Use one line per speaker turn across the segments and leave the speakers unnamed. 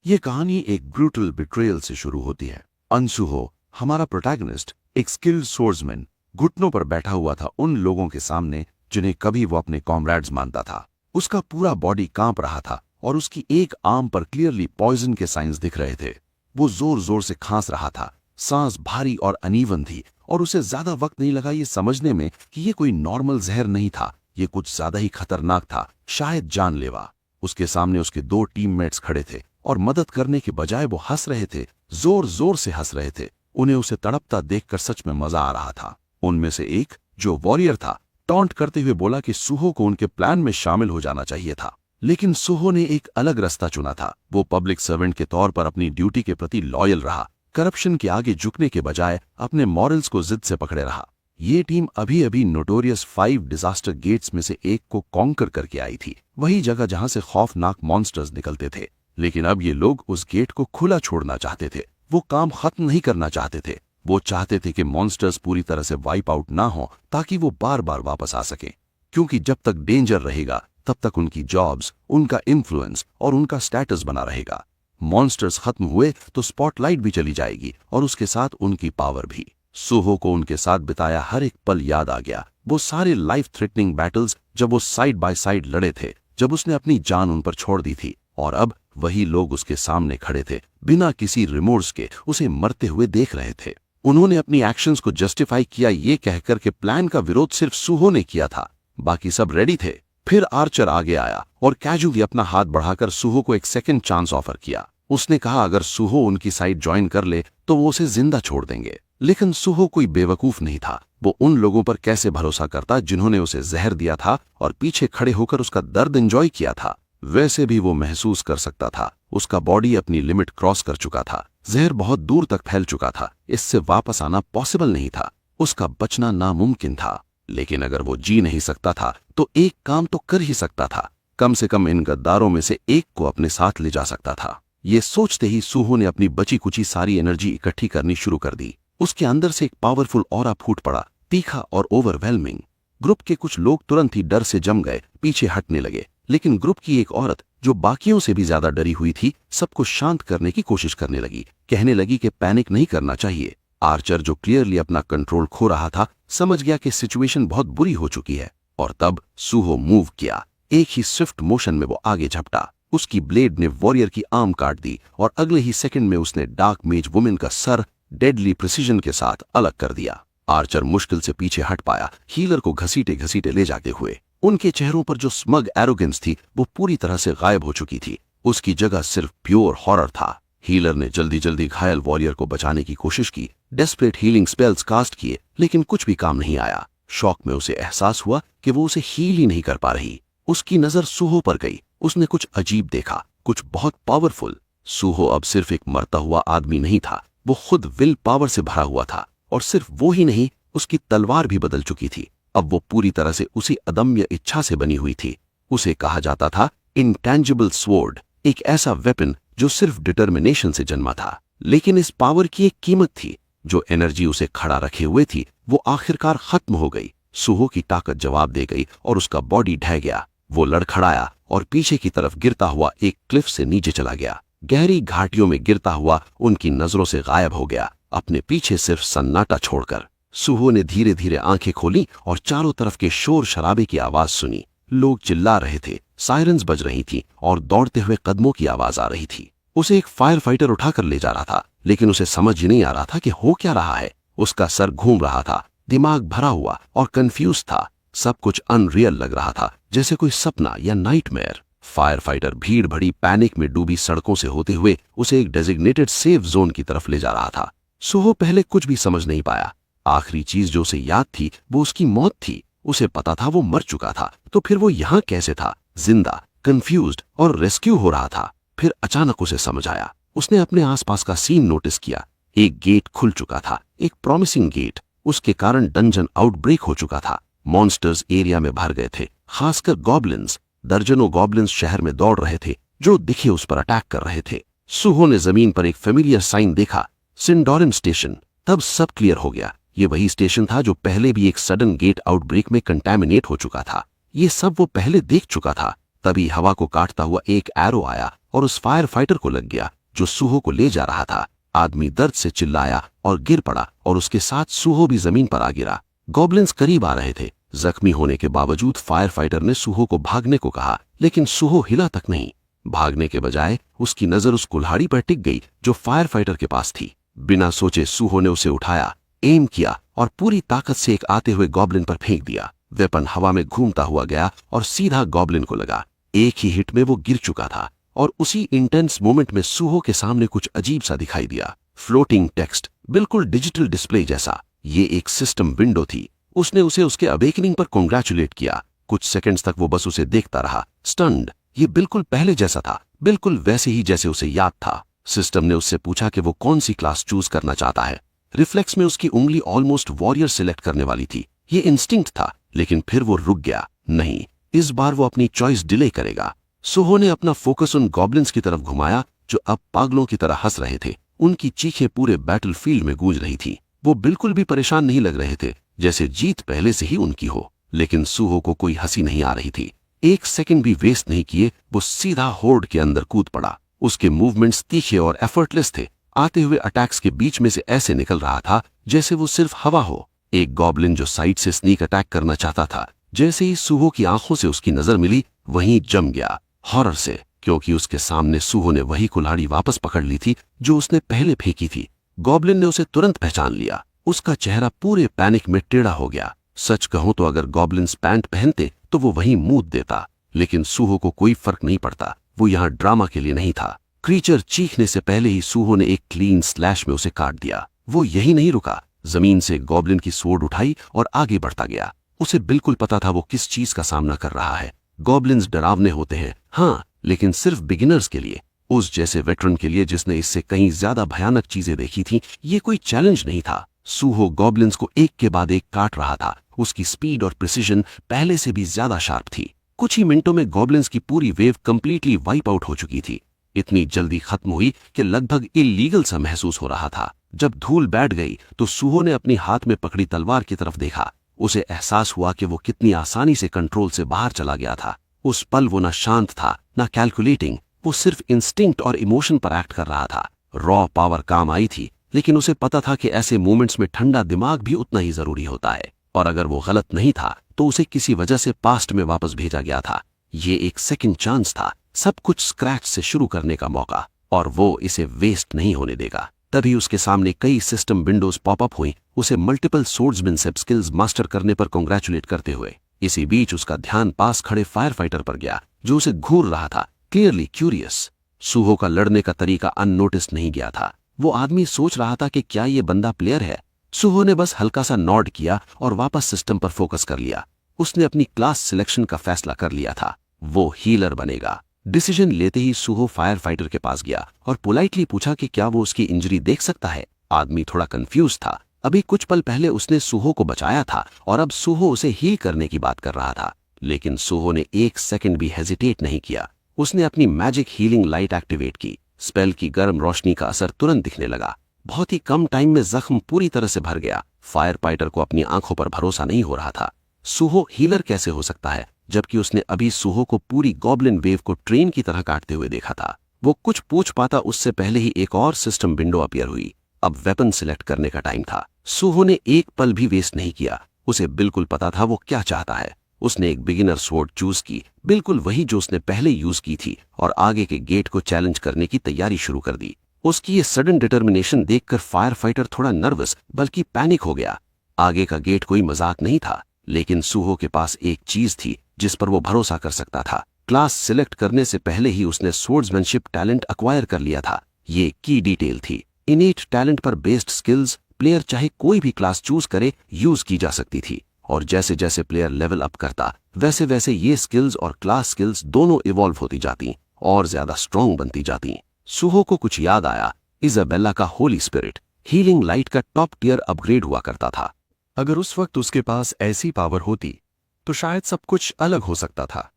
ये कहानी एक ब्रूटल बिट्रेयल से शुरू होती है। अनसुहो, हमारा प्रोटैगनिस्ट, एक स्किल्ड सोर्समैन, घुटनों पर बैठा हुआ था उन लोगों के सामने जिन्हें कभी वो अपने कॉमरेड्स मानता था। उसका पूरा बॉडी कांप रहा था और उसकी एक आर्म पर क्लियरली पॉइजन के साइंस दिख रहे थे। वो जोर जोर से खांस रहा था, सांस भारी और अनइवन थी और उसे ज्यादा वक्त नहीं लगा ये समझने में कि ये कोई नॉर्मल जहर नहीं था, ये कुछ ज्यादा ही खतरनाक था, शायद जानलेवा। उसके सामने उसके दो टीममेट्स खड़े थे और मदद करने के बजाय वो हंस रहे थे, जोर जोर से हंस रहे थे। उन्हें उसे तड़पता देखकर सच में मजा आ रहा था। उनमें से एक, जो वॉरियर था, टॉन्ट करते हुए बोला कि सुहो को उनके प्लान में शामिल हो जाना चाहिए था। लेकिन सुहो ने एक अलग रास्ता चुना था। वो पब्लिक सर्वेंट के तौर पर अपनी ड्यूटी के प्रति लॉयल रहा, करप्शन के आगे झुकने के बजाय अपने मॉरल्स को जिद से पकड़े रहा। ये टीम अभी अभी नोटोरियस 5 डिजास्टर गेट्स में से एक को कॉन्कर करके आई थी, वही जगह जहां से खौफनाक मॉन्स्टर्स निकलते थे। लेकिन अब ये लोग उस गेट को खुला छोड़ना चाहते थे। वो काम खत्म नहीं करना चाहते थे। वो चाहते थे कि मॉन्स्टर्स पूरी तरह से वाइप आउट ना हो ताकि वो बार बार वापस आ सकें, क्योंकि जब तक डेंजर रहेगा तब तक उनकी जॉब्स, उनका इन्फ्लुएंस और उनका स्टेटस बना रहेगा। मॉन्स्टर्स खत्म हुए तो स्पॉटलाइट भी चली जाएगी और उसके साथ उनकी पावर भी। सुहो को उनके साथ बिताया हर एक पल याद आ गया। वो सारे लाइफ थ्रेटनिंग बैटल्स जब वो साइड बाय साइड लड़े थे, जब उसने अपनी जान उन पर छोड़ दी थी, और अब वही लोग उसके सामने खड़े थे, बिना किसी रिमोर्स के उसे मरते हुए देख रहे थे। उन्होंने अपनी एक्शंस को जस्टिफाई किया ये कहकर के प्लान का विरोध सिर्फ सुहो ने किया था, बाकी सब रेडी थे। फिर आर्चर आगे आया और कैजुअली अपना हाथ बढ़ाकर सुहो को एक सेकंड चांस ऑफर किया। उसने कहा अगर सुहो उनकी साइड ज्वाइन कर ले तो वो उसे जिंदा छोड़ देंगे। लेकिन सुहो कोई बेवकूफ नहीं था। वो उन लोगों पर कैसे भरोसा करता जिन्होंने उसे जहर दिया था और पीछे खड़े होकर उसका दर्द एंजॉय किया था। वैसे भी वो महसूस कर सकता था, उसका बॉडी अपनी लिमिट क्रॉस कर चुका था। जहर बहुत दूर तक फैल चुका था, इससे वापस आना पॉसिबल नहीं था। उसका बचना नामुमकिन था। लेकिन अगर वो जी नहीं सकता था तो एक काम तो कर ही सकता था, कम से कम इन गद्दारों में से एक को अपने साथ ले जा सकता था। ये सोचते ही सुहो ने अपनी बची कुची सारी एनर्जी इकट्ठी करनी शुरू कर दी। उसके अंदर से एक पावरफुल ऑरा फूट पड़ा, तीखा और ओवरवेलमिंग। ग्रुप के कुछ लोग तुरंत ही डर से जम गए, पीछे हटने लगे। लेकिन ग्रुप की एक औरत, जो बाकियों से भी ज्यादा डरी हुई थी, सबको शांत करने की कोशिश करने लगी। कहने लगी कि पैनिक नहीं करना चाहिए। आर्चर, जो क्लियरली अपना कंट्रोल खो रहा था, समझ गया कि सिचुएशन बहुत बुरी हो चुकी है। और तब सुहो मूव किया। एक ही स्विफ्ट मोशन में वो आगे झपटा। उसकी ब्लेड ने वॉरियर की आर्म काट दी और अगले ही सेकंड में उसने डार्क मेज वुमेन का सर डेडली प्रिसीजन के साथ अलग कर दिया। आर्चर मुश्किल से पीछे हट पाया, हीलर को घसीटे घसीटे ले जाते हुए। उनके चेहरों पर जो स्मग एरोगेंस थी वो पूरी तरह से गायब हो चुकी थी। उसकी जगह सिर्फ प्योर हॉरर था। हीलर ने जल्दी जल्दी घायल वॉरियर को बचाने की कोशिश की, डेस्परेट हीलिंग स्पेल्स कास्ट किए, लेकिन कुछ भी काम नहीं आया। शॉक में उसे एहसास हुआ कि वो उसे हील ही नहीं कर पा रही। उसकी नजर सुहो पर गई। उसने कुछ अजीब देखा, कुछ बहुत पावरफुल। सुहो अब सिर्फ एक मरता हुआ आदमी नहीं था, वो खुद विल पावर से भरा हुआ था। और सिर्फ वो ही नहीं, उसकी तलवार भी बदल चुकी थी। अब वो पूरी तरह से उसी अदम्य इच्छा से बनी हुई थी। उसे कहा जाता था इंटैंजिबल स्वॉर्ड, एक ऐसा वेपन जो सिर्फ डिटर्मिनेशन से जन्मा था। लेकिन इस पावर की एक कीमत थी। जो एनर्जी उसे खड़ा रखे हुए थी वो आखिरकार खत्म हो गई। सुहो की ताकत जवाब दे गई और उसका बॉडी ढह गया। वो लड़खड़ाया और पीछे की तरफ गिरता हुआ एक क्लिफ से नीचे चला गया। गहरी घाटियों में गिरता हुआ उनकी नजरों से गायब हो गया, अपने पीछे सिर्फ सन्नाटा छोड़कर। सुहो ने धीरे धीरे आंखें खोली और चारों तरफ के शोर शराबे की आवाज सुनी। लोग चिल्ला रहे थे, सायरन्स बज रही थी और दौड़ते हुए कदमों की आवाज आ रही थी। उसे एक फायर फाइटर उठाकर ले जा रहा था, लेकिन उसे समझ ही नहीं आ रहा था कि हो क्या रहा है। उसका सर घूम रहा था, दिमाग भरा हुआ और कंफ्यूज था। सब कुछ अनरियल लग रहा था, जैसे कोई सपना या नाइटमेयर। फायर फाइटर भीड़ भरी पैनिक में डूबी सड़कों से होते हुए उसे एक डेजिग्नेटेड सेफ जोन की तरफ ले जा रहा था। सुहो पहले कुछ भी समझ नहीं पाया। आखिरी चीज जो उसे याद थी वो उसकी मौत थी। उसे पता था वो मर चुका था, तो फिर वो यहाँ कैसे था, जिंदा, कंफ्यूज्ड और रेस्क्यू हो रहा था। फिर अचानक उसे समझ आया। उसने अपने आसपास का सीन नोटिस किया। एक गेट खुल चुका था, एक प्रॉमिसिंग गेट। उसके कारण डंजन आउटब्रेक हो चुका था। मॉन्स्टर्स एरिया में भर गए थे, खासकर गॉब्लिन्स। दर्जनों गॉब्लिन्स शहर में दौड़ रहे थे, जो दिखे उस पर अटैक कर रहे थे। सुहो ने जमीन पर एक फेमिलियर साइन देखा, सिंडोरन स्टेशन। तब सब क्लियर हो गया। ये वही स्टेशन था जो पहले भी एक सडन गेट आउटब्रेक में कंटैमिनेट हो चुका था। ये सब वो पहले देख चुका था। तभी हवा को काटता हुआ एक एरो आया और उस फायर फाइटर को लग गया। जो सूहो को ले जा रहा था। आदमी दर्द से चिल्लाया और गिर पड़ा और उसके साथ सूहो भी जमीन पर आ गिरा। गॉब्लिन्स करीब आ रहे थे। जख्मी होने के बावजूद फायर फाइटर ने सूहो को भागने को कहा, लेकिन सूहो हिला तक नहीं। भागने के बजाय उसकी नजर उस कुल्हाड़ी पर टिक गई जो फायर फाइटर के पास थी। बिना सोचे सूहो ने उसे उठाया, एम किया और पूरी ताकत से एक आते हुए गॉब्लिन पर फेंक दिया। वेपन हवा में घूमता हुआ गया और सीधा गॉब्लिन को लगा। एक ही हिट में वो गिर चुका था और उसी इंटेंस मोमेंट में सूहो के सामने कुछ अजीब सा दिखाई दिया। फ्लोटिंग टेक्स्ट, बिल्कुल डिजिटल डिस्प्ले जैसा। ये एक सिस्टम विंडो थी। उसने उसे उसके अवेकनिंग पर कॉन्ग्रेचुलेट किया। कुछ सेकंड्स तक वो बस उसे देखता रहा, स्टन्ड। ये बिल्कुल पहले जैसा था, बिल्कुल वैसे ही जैसे उसे याद था। सिस्टम ने उससे पूछा कि वो कौन सी क्लास चूज करना चाहता है। रिफ्लेक्स में उसकी उंगली ऑलमोस्ट वॉरियर सिलेक्ट करने वाली थी। ये इंस्टिंक्ट था, लेकिन फिर वो रुक गया। नहीं, इस बार वो अपनी चॉइस डिले करेगा। सूहो ने अपना फोकस उन गॉब्लिन्स की तरफ घुमाया जो अब पागलों की तरह हंस रहे थे। उनकी चीखें पूरे बैटलफील्ड में गूंज रही थी। वो बिल्कुल भी परेशान नहीं लग रहे थे, जैसे जीत पहले से ही उनकी हो। लेकिन सूहो को कोई हंसी नहीं आ रही थी। एक सेकंड भी वेस्ट नहीं किए वो सीधा होर्ड के अंदर कूद पड़ा। उसके मूवमेंट्स तीखे और एफर्टलेस थे। आते हुए अटैक्स के बीच में से ऐसे निकल रहा था जैसे वो सिर्फ हवा हो। एक गॉब्लिन जो साइड से स्नीक अटैक करना चाहता था, जैसे ही सूहो की आंखों से उसकी नजर मिली वहीं जम गया, हॉरर से, क्योंकि उसके सामने सूहो ने वही कुल्हाड़ी वापस पकड़ ली थी जो उसने पहले फेंकी थी। गॉब्लिन ने उसे तुरंत पहचान लिया। उसका चेहरा पूरे पैनिक में टेढ़ा हो गया। सच कहूं तो अगर गॉब्लिन्स पैंट पहनते तो वो वहीं मूत देता, लेकिन सूहो को कोई फर्क नहीं पड़ता। वो यहाँ ड्रामा के लिए नहीं था। क्रीचर चीखने से पहले ही सूहो ने एक क्लीन स्लैश में उसे काट दिया। वो यही नहीं रुका, जमीन से गॉब्लिन की स्वॉर्ड उठाई और आगे बढ़ता गया। उसे बिल्कुल पता था वो किस चीज का सामना कर रहा है। गॉब्लिन्स डरावने होते हैं, हाँ, लेकिन सिर्फ बिगिनर्स के लिए। उस जैसे वेटरन के लिए जिसने इससे कहीं ज्यादा भयानक चीजें देखी थी, ये कोई चैलेंज नहीं था। सूहो गॉब्लिन्स को एक के बाद एक काट रहा था। उसकी स्पीड और प्रिसीजन पहले से भी ज्यादा शार्प थी। कुछ ही मिनटों में गॉब्लिन्स की पूरी वेव कंप्लीटली वाइप आउट हो चुकी थी। इतनी जल्दी खत्म हुई कि लगभग इल्लीगल सा महसूस हो रहा था। जब धूल बैठ गई तो सूहो ने अपनी हाथ में पकड़ी तलवार की तरफ देखा। उसे एहसास हुआ कि वो कितनी आसानी से कंट्रोल से बाहर चला गया था। उस पल वो ना शांत था, ना कैलकुलेटिंग। वो सिर्फ इंस्टिंक्ट और इमोशन पर एक्ट कर रहा था। रॉ पावर काम आई थी, लेकिन उसे पता था कि ऐसे मोमेंट्स में ठंडा दिमाग भी उतना ही जरूरी होता है। और अगर वो गलत नहीं था तो उसे किसी वजह से पास्ट में वापस भेजा गया था। ये एक सेकंड चांस था, सब कुछ स्क्रैच से शुरू करने का मौका, और वो इसे वेस्ट नहीं होने देगा। तभी उसके सामने कई सिस्टम विंडोज पॉपअप हुई, उसे मल्टीपल सोर्ड्समैनशिप स्किल्स मास्टर करने पर कॉन्ग्रेचुलेट करते हुए। इसी बीच उसका ध्यान पास खड़े फायर फाइटर पर गया जो उसे घूर रहा था, क्लियरली क्यूरियस। सूहो का लड़ने का तरीका अननोटिस नहीं गया था। वो आदमी सोच रहा था कि क्या ये बंदा प्लेयर है। सूहो ने बस हल्का सा नॉड किया और वापस सिस्टम पर फोकस कर लिया। उसने अपनी क्लास सिलेक्शन का फैसला कर लिया था, वो हीलर बनेगा। डिसीजन लेते ही सूहो फायर फाइटर के पास गया और पोलाइटली पूछा कि क्या वो उसकी इंजरी देख सकता है। आदमी थोड़ा कंफ्यूज था। अभी कुछ पल पहले उसने सूहो को बचाया था और अब सूहो उसे हील करने की बात कर रहा था। लेकिन सूहो ने एक सेकंड भी हेजिटेट नहीं किया। उसने अपनी मैजिक हीलिंग लाइट एक्टिवेट की। स्पेल की गर्म रोशनी का असर तुरंत दिखने लगा। बहुत ही कम टाइम में जख्म पूरी तरह से भर गया। फायर फाइटर को अपनी आंखों पर भरोसा नहीं हो रहा था। सूहो हीलर कैसे हो सकता है, जबकि उसने अभी सूहो को पूरी गॉब्लिन वेव को ट्रेन की तरह काटते हुए देखा था। वो कुछ पूछ पाता उससे पहले ही एक और सिस्टम विंडो अपीयर हुई। अब वेपन सिलेक्ट करने का टाइम था। सूहो ने एक पल भी वेस्ट नहीं किया। उसे बिल्कुल पता था वो क्या चाहता है। उसने एक बिगिनर स्वॉर्ड चूज की, बिल्कुल वही जो उसने पहले यूज की थी, और आगे के गेट को चैलेंज करने की तैयारी शुरू कर दी। उसकी ये सडन डिटर्मिनेशन देखकर फायर फाइटर थोड़ा नर्वस बल्कि पैनिक हो गया। आगे का गेट कोई मजाक नहीं था, लेकिन सूहो के पास एक चीज थी जिस पर वो भरोसा कर सकता था। क्लास सिलेक्ट करने से पहले ही उसने स्वॉर्ड्समैनशिप टैलेंट अक्वायर कर लिया था। ये की डिटेल थी। इनेट टैलेंट पर बेस्ड स्किल्स प्लेयर चाहे कोई भी क्लास चूज करे यूज की जा सकती थी, और जैसे जैसे प्लेयर लेवल अप करता वैसे वैसे ये स्किल्स और क्लास स्किल्स दोनों इवॉल्व होती जाती और ज्यादा स्ट्रांग बनती जाती। सूहो को कुछ याद आया। इजाबेला का होली स्पिरिट हीलिंग लाइट का टॉप टियर अपग्रेड हुआ करता था।
अगर उस वक्त उसके पास ऐसी पावर होती तो शायद सब कुछ अलग हो सकता था,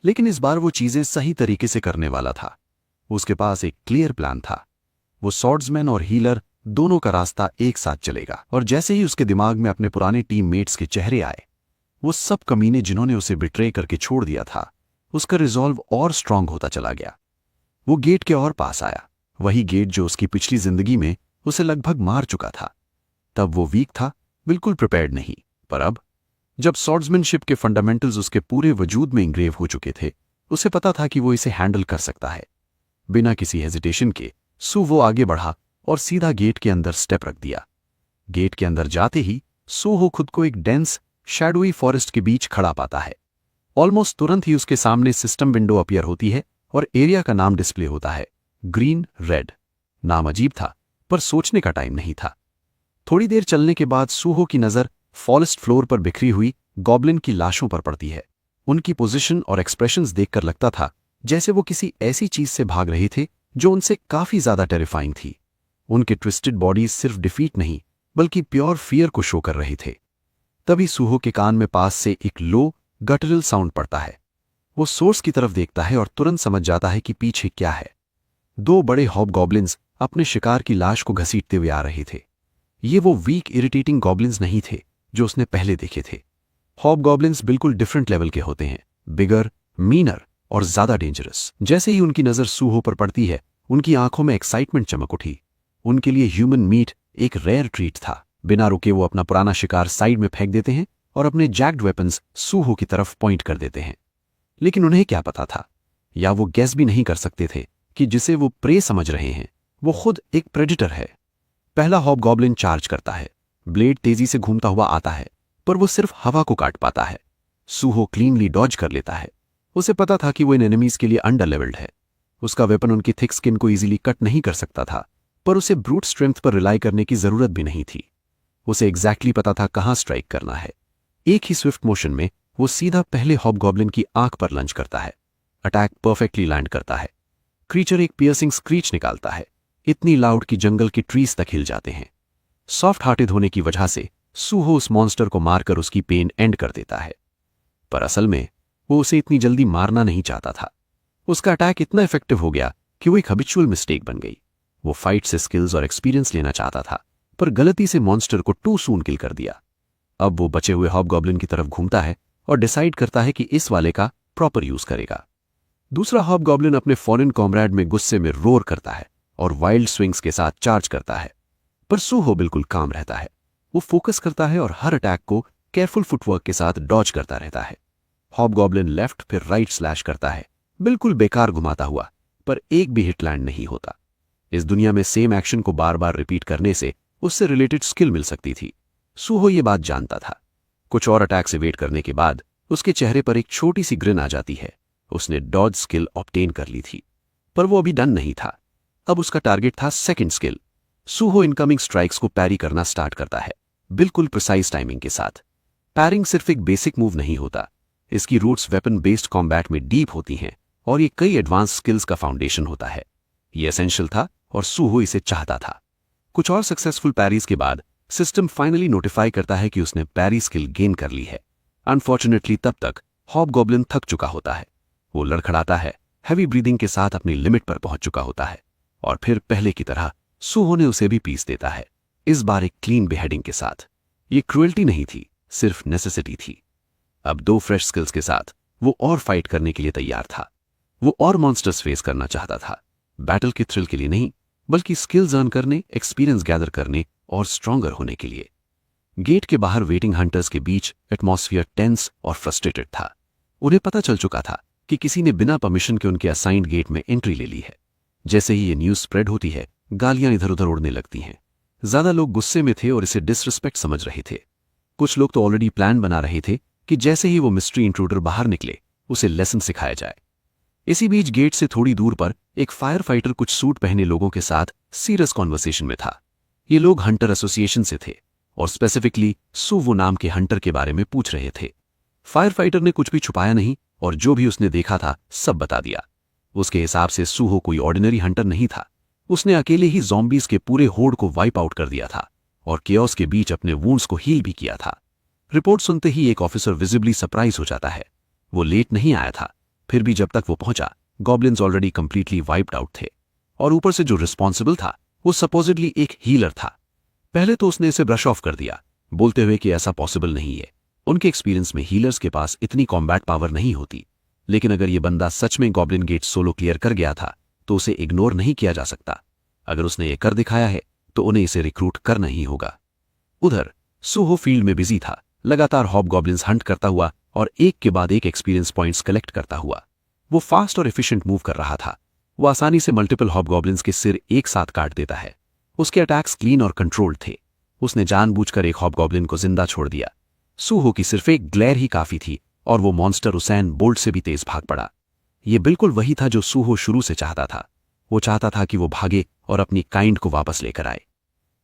लेकिन इस बार वो चीजें सही तरीके से करने वाला था। उसके पास एक क्लियर प्लान था। वो स्वॉर्ड्समैन और हीलर दोनों का रास्ता एक साथ चलेगा। और जैसे ही उसके दिमाग में अपने पुराने टीममेट्स के चेहरे आए, वो सब कमीने जिन्होंने उसे बिट्रे करके छोड़ दिया था, उसका रिजॉल्व और स्ट्रांग होता चला गया। वो गेट के और पास आया। वही गेट जो उसकी पिछली जिंदगी में उसे लगभग मार चुका था। तब वो वीक था, बिल्कुल प्रिपेयर्ड नहीं। पर अब जब स्वॉर्ड्समैनशिप के फंडामेंटल्स उसके पूरे वजूद में इंग्रेव हो चुके थे, उसे पता था कि वो इसे हैंडल कर सकता है। बिना किसी हेजिटेशन के वो आगे बढ़ा और सीधा गेट के अंदर स्टेप रख दिया। गेट के अंदर जाते ही वो खुद को एक डेंस शैडोई फॉरेस्ट के बीच खड़ा पाता है। ऑलमोस्ट तुरंत ही उसके सामने सिस्टम विंडो अपीयर होती है और एरिया का नाम डिस्प्ले होता है, ग्रीन रेड। नाम अजीब था, पर सोचने का टाइम नहीं था। थोड़ी देर चलने के बाद सूहो की नजर फॉरेस्ट फ्लोर पर बिखरी हुई गॉब्लिन की लाशों पर पड़ती है। उनकी पोजीशन और एक्सप्रेशंस देखकर लगता था जैसे वो किसी ऐसी चीज से भाग रहे थे जो उनसे काफी ज्यादा टेरिफाइंग थी। उनके ट्विस्टेड बॉडीज सिर्फ डिफीट नहीं बल्कि प्योर फियर को शो कर रहे थे। तभी सूहो के कान में पास से एक लो गटरल साउंड पड़ता है। वो सोर्स की तरफ देखता है और तुरंत समझ जाता है कि पीछे क्या है। दो बड़े हॉबगॉब्लिन्स अपने शिकार की लाश को घसीटते हुए आ रहे थे। ये वो वीक इरिटेटिंग गॉब्लिन्स नहीं थे जो उसने पहले देखे थे। हॉबगॉब्लिन्स बिल्कुल डिफरेंट लेवल के होते हैं, बिगर, मीनर और ज्यादा डेंजरस। जैसे ही उनकी नजर सूहो पर पड़ती है, उनकी आंखों में एक्साइटमेंट चमक उठी। उनके लिए ह्यूमन मीट एक रेयर ट्रीट था। बिना रुके वो अपना पुराना शिकार साइड में फेंक देते हैं और अपने जैक्ड वेपन्स सूहो की तरफ पॉइंट कर देते हैं। लेकिन उन्हें क्या पता था, या वो गैस भी नहीं कर सकते थे कि जिसे वो प्रे समझ रहे हैं वो खुद एक प्रेडिटर है। पहला हॉबगॉब्लिन चार्ज करता है। ब्लेड तेजी से घूमता हुआ आता है, पर वो सिर्फ हवा को काट पाता है। सूहो क्लीनली डॉज कर लेता है। उसे पता था कि वो इन एनिमीज के लिए अंडर लेवल्ड है। उसका वेपन उनकी थिक स्किन को इजीली कट नहीं कर सकता था, पर उसे ब्रूट स्ट्रेंथ पर रिलाई करने की जरूरत भी नहीं थी। उसे एग्जैक्टली पता था कहां स्ट्राइक करना है। एक ही स्विफ्ट मोशन में वो सीधा पहले हॉबगॉब्लिन की आंख पर लंच करता है। अटैक परफेक्टली लैंड करता है। क्रीचर एक पियर्सिंग स्क्रीच निकालता है, इतनी लाउड कि जंगल के ट्रीज तक हिल जाते हैं। सॉफ्ट हार्टेड होने की वजह से सूहो उस मॉन्स्टर को मारकर उसकी पेन एंड कर देता है, पर असल में वो उसे इतनी जल्दी मारना नहीं चाहता था। उसका अटैक इतना इफेक्टिव हो गया कि वो एक हैबिचुअल मिस्टेक बन गई। वो फाइट से स्किल्स और एक्सपीरियंस लेना चाहता था, पर गलती से मॉन्स्टर को टू सून किल कर दिया। अब वो बचे हुए हॉबगॉब्लिन की तरफ घूमता है और डिसाइड करता है कि इस वाले का प्रॉपर यूज करेगा। दूसरा हॉबगॉब्लिन अपने फॉरेन कॉमरेड में गुस्से में रोर करता है और वाइल्ड स्विंग्स के साथ चार्ज करता है, पर सूहो बिल्कुल काम रहता है। वो फोकस करता है और हर अटैक को केयरफुल फुटवर्क के साथ डॉज करता रहता है। हॉबगॉब्लिन लेफ्ट फिर राइट स्लैश करता है, बिल्कुल बेकार घुमाता हुआ, पर एक भी हिट लैंड नहीं होता। इस दुनिया में सेम एक्शन को बार बार रिपीट करने से उससे रिलेटेड स्किल मिल सकती थी। सूहो ये बात जानता था। कुछ और अटैक से वेट करने के बाद उसके चेहरे पर एक छोटी सी ग्रिन आ जाती है। उसने डॉज स्किल ऑब्टेन कर ली थी, पर वो अभी डन नहीं था। अब उसका टारगेट था सेकंड स्किल। सूहो इनकमिंग स्ट्राइक्स को पैरी करना स्टार्ट करता है, बिल्कुल प्रिसाइज टाइमिंग के साथ। पैरिंग सिर्फ एक बेसिक मूव नहीं होता, इसकी रूट्स वेपन बेस्ड कॉम्बैट में डीप होती हैं और ये कई एडवांस स्किल्स का फाउंडेशन होता है। ये एसेंशियल था और सूहो इसे चाहता था। कुछ और सक्सेसफुल पैरीज के बाद सिस्टम फाइनली नोटिफाई करता है कि उसने पैरी स्किल गेन कर ली है। अनफॉर्चुनेटली तब तक हॉबगॉब्लिन थक चुका होता है। वो लड़खड़ाता है, हैवी ब्रीदिंग के साथ अपनी लिमिट पर पहुंच चुका होता है, और फिर पहले की तरह सूहो ने उसे भी पीस देता है, इस बार एक क्लीन बिहेडिंग के साथ। ये क्रुएल्टी नहीं थी, सिर्फ नेसेसिटी थी। अब दो फ्रेश स्किल्स के साथ वो और फाइट करने के लिए तैयार था। वो और मॉन्स्टर्स फेस करना चाहता था, बैटल के थ्रिल के लिए नहीं, बल्कि स्किल्स अर्न करने, एक्सपीरियंस गैदर करने और स्ट्रॉन्गर होने के लिए। गेट के बाहर वेटिंग हंटर्स के बीच एटमॉस्फियर टेंस और फ्रस्ट्रेटेड था। उन्हें पता चल चुका था कि किसी ने बिना परमिशन के उनके असाइंड गेट में एंट्री ले ली है। जैसे ही ये न्यूज स्प्रेड होती है, गालियां इधर उधर उड़ने लगती हैं। ज्यादा लोग गुस्से में थे और इसे डिसरिस्पेक्ट समझ रहे थे। कुछ लोग तो ऑलरेडी प्लान बना रहे थे कि जैसे ही वो मिस्ट्री इंट्रूडर बाहर निकले, उसे लेसन सिखाया जाए। इसी बीच गेट से थोड़ी दूर पर एक फायर फाइटर कुछ सूट पहने लोगों के साथ सीरियस कॉन्वर्सेशन में था। ये लोग हंटर एसोसिएशन से थे और स्पेसिफिकली सूवो नाम के हंटर के बारे में पूछ रहे थे। फायर फाइटर ने कुछ भी छुपाया नहीं और जो भी उसने देखा था सब बता दिया। उसके हिसाब से सूहो कोई ऑर्डिनरी हंटर नहीं था। उसने अकेले ही ज़ॉम्बीज के पूरे होड़ को वाइप आउट कर दिया था और केओस के बीच अपने वूंड्स को हील भी किया था। रिपोर्ट सुनते ही एक ऑफिसर विजिबली सरप्राइज हो जाता है। वो लेट नहीं आया था, फिर भी जब तक वो पहुंचा, goblins already completely wiped out थे और ऊपर से जो रिस्पॉन्सिबल था वो सपोजिटली एक हीलर था। पहले तो उसने इसे ब्रश ऑफ कर दिया, बोलते हुए कि ऐसा पॉसिबल नहीं है। उनके एक्सपीरियंस में हीलर्स के पास इतनी कॉम्बैट पावर नहीं होती। लेकिन अगर ये बंदा सच में गॉब्लिन गेट सोलो क्लियर कर गया था तो उसे इग्नोर नहीं किया जा सकता। अगर उसने ये कर दिखाया है तो उन्हें इसे रिक्रूट करना ही होगा। उधर सूहो फील्ड में बिजी था, लगातार हॉबगॉब्लिन्स हंट करता हुआ और एक के बाद एक एक्सपीरियंस पॉइंट्स कलेक्ट करता हुआ। वो फास्ट और एफिशिएंट मूव कर रहा था। वो आसानी से मल्टीपल हॉबगॉब्लिन्स के सिर एक साथ काट देता है। उसके अटैक्स क्लीन और कंट्रोल्ड थे। उसने जानबूझकर एक हॉबगॉब्लिन को जिंदा छोड़ दिया। सूहो की सिर्फ एक ग्लेयर ही काफी थी और वो मॉन्स्टर उसैन बोल्ट से भी तेज भाग पड़ा। ये बिल्कुल वही था जो सूहो शुरू से चाहता था। वो चाहता था कि वो भागे और अपनी काइंड को वापस लेकर आए।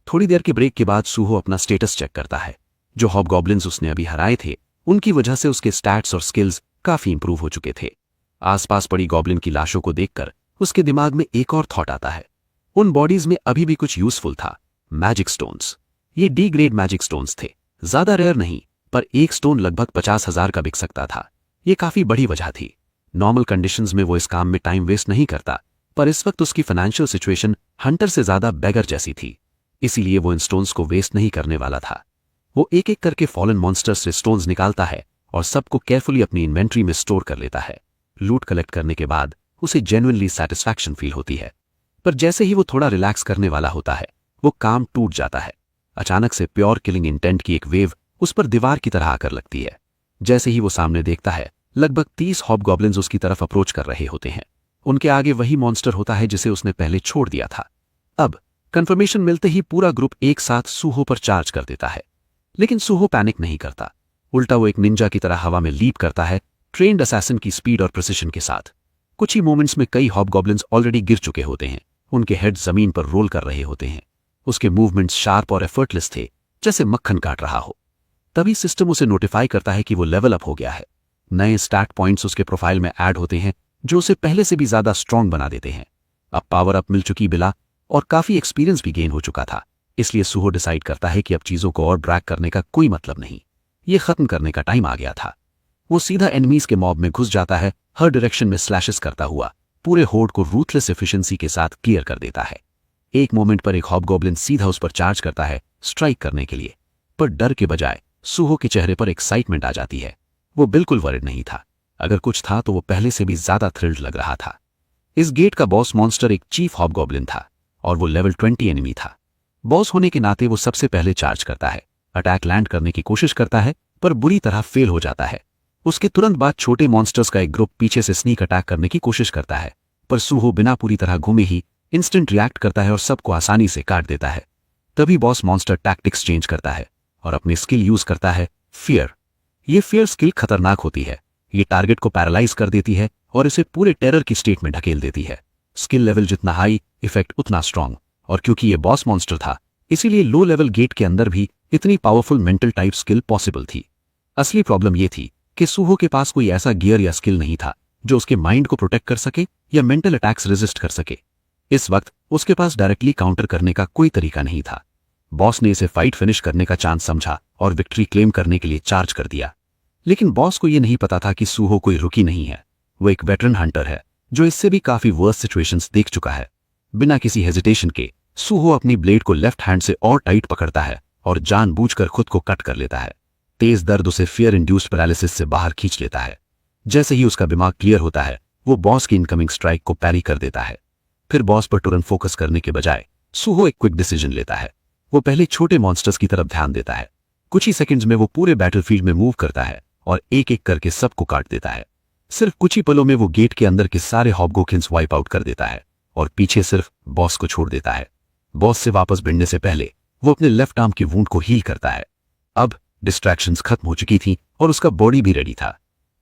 थोड़ी देर के ब्रेक के बाद सूहो अपना स्टेटस चेक करता है। जो हॉबगॉब्लिन्स उसने अभी हराए थे उनकी वजह से उसके स्टैट्स और स्किल्स काफी इंप्रूव हो चुके थे। आसपास पड़ी गॉब्लिन की लाशों को देखकर उसके दिमाग में एक और थॉट आता है। उन बॉडीज में अभी भी कुछ यूजफुल था, मैजिक स्टोन्स। ये डी ग्रेड मैजिक स्टोन्स थे, ज्यादा रेयर नहीं, पर एक स्टोन लगभग 50,000 का बिक सकता था। ये काफी बड़ी वजह थी। नॉर्मल कंडीशंस में वो इस काम में टाइम वेस्ट नहीं करता, पर इस वक्त उसकी फाइनेंशियल सिचुएशन हंटर से ज्यादा बेगर जैसी थी, इसीलिए वो इन स्टोन्स को वेस्ट नहीं करने वाला था। वो एक एक करके फॉलन मॉन्स्टर्स से स्टोन्स निकालता है और सबको केयरफुली अपनी इन्वेंट्री में स्टोर कर लेता है। लूट कलेक्ट करने के बाद उसे जेन्युइनली सेटिस्फैक्शन फील होती है, पर जैसे ही वो थोड़ा रिलैक्स करने वाला होता है वो काम टूट जाता है। अचानक से प्योर किलिंग इंटेंट की एक वेव उस पर दीवार की तरह आकर लगती है। जैसे ही वो सामने देखता है लगभग 30 हॉबगॉब्लिन्स उसकी तरफ अप्रोच कर रहे होते हैं। उनके आगे वही मॉन्स्टर होता है जिसे उसने पहले छोड़ दिया था। अब कंफर्मेशन मिलते ही पूरा ग्रुप एक साथ सूहो पर चार्ज कर देता है, लेकिन सूहो पैनिक नहीं करता। उल्टा वो एक निंजा की तरह हवा में लीप करता है, ट्रेन्ड असैसिन की स्पीड और प्रिसिशन के साथ। कुछ ही मोमेंट्स में कई हॉबगॉब्लिन्स ऑलरेडी गिर चुके होते हैं, उनके हेड जमीन पर रोल कर रहे होते हैं। उसके मूवमेंट्स शार्प और एफर्टलेस थे, जैसे मक्खन काट रहा हो। तभी सिस्टम उसे नोटिफाई करता है कि वो लेवल अप हो गया है। नए स्टैट पॉइंट्स उसके प्रोफाइल में ऐड होते हैं जो उसे पहले से भी ज्यादा स्ट्रांग बना देते हैं। अब पावर अप मिल चुकी बिला और काफी एक्सपीरियंस भी गेन हो चुका था, इसलिए सूहो डिसाइड करता है कि अब चीजों को और ड्रैग करने का कोई मतलब नहीं, ये खत्म करने का टाइम आ गया था। वो सीधा एनिमीज के मॉब में घुस जाता है, हर डायरेक्शन में स्लैशेस करता हुआ पूरे होर्ड को रूथलेस एफिशिएंसी के साथ क्लियर कर देता है। एक मोमेंट पर एक हॉबगॉब्लिन सीधा उस पर चार्ज करता है स्ट्राइक करने के लिए, पर डर के बजाय सूहो के चेहरे पर एक्साइटमेंट आ जाती है। वो बिल्कुल वरिड नहीं था, अगर कुछ था तो वो पहले से भी ज्यादा थ्रिल्ड लग रहा था। इस गेट का बॉस मॉन्स्टर एक चीफ हॉबगॉब्लिन था और वो लेवल 20 एनिमी था। बॉस होने के नाते वो सबसे पहले चार्ज करता है, अटैक लैंड करने की कोशिश करता है पर बुरी तरह फेल हो जाता है। उसके तुरंत बाद छोटे मॉन्स्टर्स का एक ग्रुप पीछे से स्नीक अटैक करने की कोशिश करता है, पर सूहो बिना पूरी तरह घूमे ही इंस्टेंट रिएक्ट करता है और सबको आसानी से काट देता है। तभी बॉस मॉन्स्टर टैक्टिक्स चेंज करता है और अपनी स्किल यूज करता है, फियर। ये फियर स्किल खतरनाक होती है। ये टारगेट को पैरालाइज कर देती है और इसे पूरे टेरर की स्टेट में ढकेल देती है। स्किल लेवल जितना हाई, इफेक्ट उतना स्ट्रांग, और क्योंकि ये बॉस मॉन्स्टर था इसीलिए लो लेवल गेट के अंदर भी इतनी powerful mental type skill possible थी। असली प्रॉब्लम ये थी कि सूहो के पास कोई ऐसा गियर या स्किल नहीं था जो उसके माइंड को प्रोटेक्ट कर सके या मेंटल अटैक्स रेजिस्ट कर सके। इस वक्त उसके पास डायरेक्टली काउंटर करने का कोई तरीका नहीं था। बॉस ने इसे फाइट फिनिश करने का चांस समझा और विक्ट्री क्लेम करने के लिए चार्ज कर दिया, लेकिन बॉस को यह नहीं पता था कि सूहो कोई रुकी नहीं है। वो एक वेटरन हंटर है जो इससे भी काफी वर्स सिचुएशंस देख चुका है। बिना किसी हेजिटेशन के सूहो अपनी ब्लेड को लेफ्ट हैंड से और टाइट पकड़ता है और जानबूझकर खुद को कट कर लेता है। तेज दर्द उसे फियर इंड्यूस्ड पैरालिसिस से बाहर खींच लेता है। जैसे ही उसका दिमाग क्लियर होता है वो बॉस की इनकमिंग स्ट्राइक को पैरी कर देता है। फिर बॉस पर तुरंत फोकस करने के बजाय सूहो एक क्विक डिसीजन लेता है। वो पहले छोटे मॉन्स्टर्स की तरफ ध्यान देता है। कुछ ही सेकंड्स में वो पूरे बैटलफील्ड में मूव करता है और एक एक करके सबको काट देता है। सिर्फ कुछ ही पलों में वो गेट के अंदर के सारे हॉबगोब्लिन्स वाइप आउट कर देता है और पीछे सिर्फ बॉस को छोड़ देता है। बॉस से वापस भिड़ने से पहले वो अपने लेफ्ट आर्म की वूंड को हील करता है। अब डिस्ट्रैक्शंस खत्म हो चुकी थी और उसका बॉडी भी रेडी था।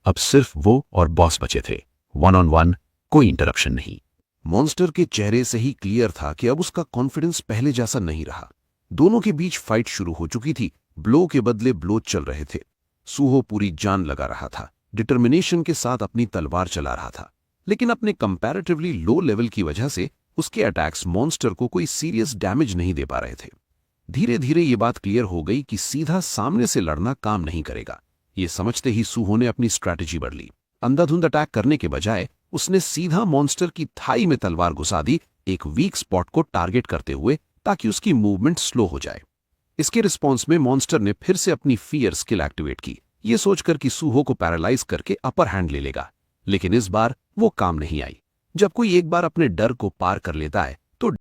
अब सिर्फ वो और बॉस बचे थे, 1-on-1, कोई इंटरप्शन नहीं।
मॉन्स्टर के चेहरे से ही क्लियर था कि अब उसका कॉन्फिडेंस पहले जैसा नहीं रहा। दोनों के बीच फाइट शुरू हो चुकी थी, ब्लो के बदले ब्लो चल रहे थे। सूहो पूरी जान लगा रहा था, डिटर्मिनेशन के साथ अपनी तलवार चला रहा था, लेकिन अपने कंपैरेटिवली लो लेवल की वजह से उसके अटैक्स मॉन्स्टर को कोई सीरियस डैमेज नहीं दे पा रहे थे। धीरे धीरे ये बात क्लियर हो गई कि सीधा सामने से लड़ना काम नहीं करेगा। ये समझते ही सूहो ने अपनी स्ट्रैटेजी बदली। अंधाधुंध अटैक करने के बजाय उसने सीधा मॉन्स्टर की थाई में तलवार घुसा दी, एक वीक स्पॉट को टारगेट करते हुए, ताकि उसकी मूवमेंट स्लो हो जाए। इसके रिस्पॉन्स में मॉन्स्टर ने फिर से अपनी फियर स्किल एक्टिवेट की, ये सोचकर कि सूहो को पैरालाइज करके अपर हैंड ले लेगा, लेकिन इस बार वो काम नहीं आई। जब कोई एक बार अपने डर को पार कर लेता है